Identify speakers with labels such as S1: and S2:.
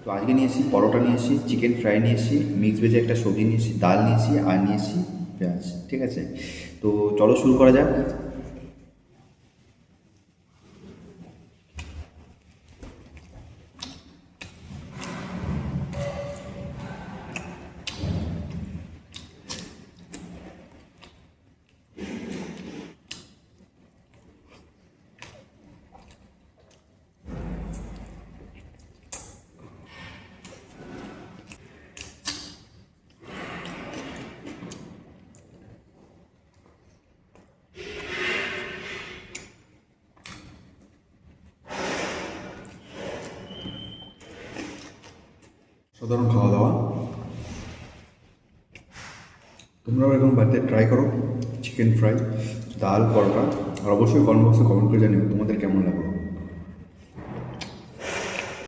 S1: তো আজকে নিয়েছি পরোটা, নিয়েছি চিকেন ফ্রাই, নিয়েছি মিক্স ভেজে একটা সবজি, নিয়েছি ডাল, নিয়েছি আর নিয়েছি পেঁয়াজ। ঠিক আছে, তো চলো শুরু করা যাক। সাধারণ খাওয়া দাওয়া, তোমরাও এরকম বাড়িতে ট্রাই করো। চিকেন ফ্রাই, ডাল, পরোটা, আর অবশ্যই কমেন্ট বক্সে কমেন্ট করে জানিও তোমাদের কেমন লাগলো।